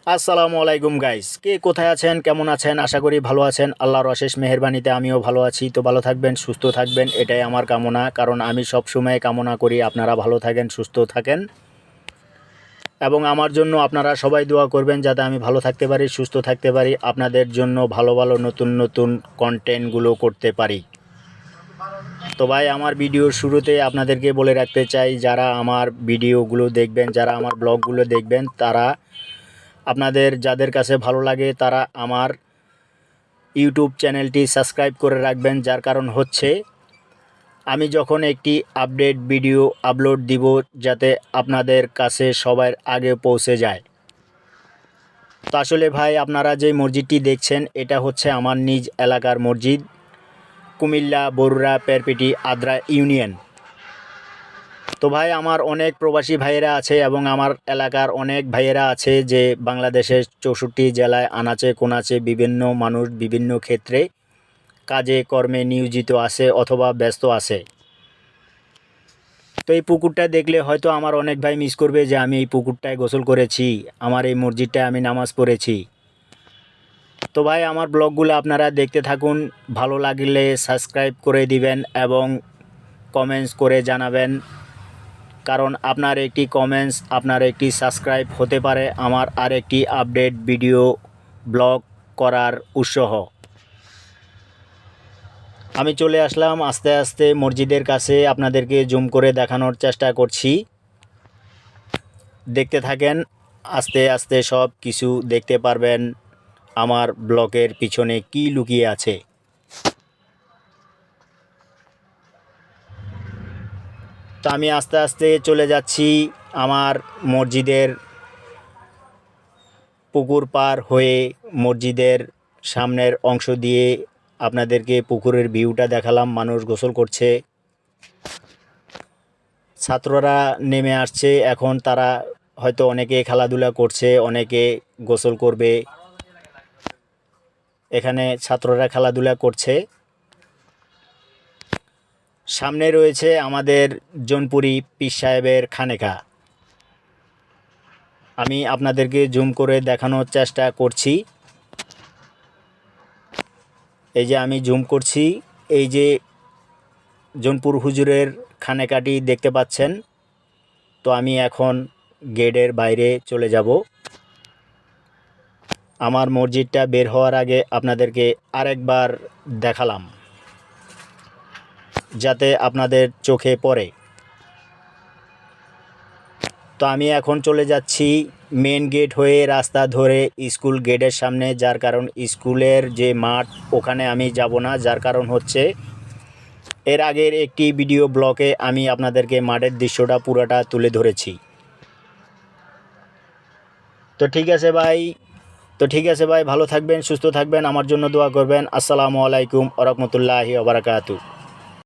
আসসালামু আলাইকুম গাইস, কে কোথায় আছেন, কেমন আছেন? আশা করি ভালো আছেন। আল্লাহর অশেষ মেহেরবানিতে আমিও ভালো আছি। তো ভালো থাকবেন, সুস্থ থাকবেন, এটাই আমার কামনা। কারণ আমি সব সময় কামনা করি আপনারা ভালো থাকেন, সুস্থ থাকেন, এবং আমার জন্য আপনারা সবাই দোয়া করবেন যাতে আমি ভালো থাকতে পারি, সুস্থ থাকতে পারি, আপনাদের জন্য ভালো ভালো নতুন নতুন কন্টেন্টগুলো করতে পারি। তো ভাই, আমার ভিডিওর শুরুতে আপনাদেরকে বলে রাখতে চাই, যারা আমার ভিডিওগুলো দেখবেন, যারা আমার ব্লগগুলো দেখবেন, তারা আপনাদের যাদের কাছে ভালো লাগে তারা আমার ইউটিউব চ্যানেলটি সাবস্ক্রাইব করে রাখবেন। যার কারণ হচ্ছে আমি যখন একটি আপডেট ভিডিও আপলোড দিব যাতে আপনাদের কাছে সবার আগে পৌঁছে যায়। তো আসলে ভাই, আপনারা যে মসজিদটি দেখছেন এটা হচ্ছে আমার নিজ এলাকার মসজিদ, কুমিল্লা বরুড়া পেরপিটি আদ্রা ইউনিয়ন। তো ভাই, আমার অনেক প্রবাসী ভাইয়েরা আছে এবং আমার এলাকার অনেক ভাইয়েরা আছে যে বাংলাদেশের 64 জেলায় আনাচে কোনাচে বিভিন্ন মানুষ বিভিন্ন ক্ষেত্রে কাজে কর্মে নিয়োজিত আছে অথবা ব্যস্ত আছে। তো এই পুকুরটা দেখলে হয়তো আমার অনেক ভাই মিস করবে যে আমি এই পুকুরটায় গোসল করেছি, আমার এই মসজিদটায় আমি নামাজ পড়েছি। তো ভাই, আমার ব্লগগুলো আপনারা দেখতে থাকুন, ভালো লাগলে সাবস্ক্রাইব করে দিবেন এবং কমেন্টস করে জানাবেন। কারণ আপনার একটি কমেন্টস, আপনার একটি সাবস্ক্রাইব হতে পারে আমার আরেকটি আপডেট ভিডিও ব্লগ করার উৎসাহ। আমি চলে আসলাম আস্তে আস্তে মসজিদের কাছে, আপনাদেরকে জুম করে দেখানোর চেষ্টা করছি। দেখতে থাকেন, আস্তে আস্তে সব কিছু দেখতে পারবেন আমার ব্লগের পিছনে কি লুকিয়ে আছে। তো আমি আস্তে আস্তে চলে যাচ্ছি আমার মসজিদের পুকুর পার হয়ে, মসজিদের সামনের অংশ দিয়ে আপনাদেরকে পুকুরের ভিউটা দেখালাম। মানুষ গোসল করছে, ছাত্ররা নেমে আসছে এখন, তারা হয়তো অনেকে খেলাধুলা করছে, অনেকে গোসল করবে। এখানে ছাত্ররা খেলাধুলা করছে। সামনে রয়েছে আমাদের জোনপুরি পীর সাহেবের খানেকা। আমি আপনাদেরকে জুম করে দেখানোর চেষ্টা করছি। এই যে আমি জুম করছি, এই যে জোনপুর হুজুরের খানেকাটি দেখতে পাচ্ছেন। তো আমি এখন গেটের বাইরে চলে যাব। আমার মসজিদটা বের হওয়ার আগে আপনাদেরকে আরেকবার দেখালাম যাতে আপনাদের চোখে পড়ে। তো আমি এখন চলে যাচ্ছি মেন গেট হয়ে রাস্তা ধরে স্কুল গেটের সামনে। যার কারণ স্কুলের যে মাঠ ওখানে আমি যাব না, যার কারণ হচ্ছে এর আগের একটি ভিডিও ব্লগে আমি আপনাদেরকে মাঠের দৃশ্যটা পুরোটা তুলে ধরেছি। তো ঠিক আছে ভাই, ভালো থাকবেন, সুস্থ থাকবেন, আমার জন্য দোয়া করবেন। আসসালামু আলাইকুম ওয়া রাহমাতুল্লাহি ওয়া বারাকাতুহু।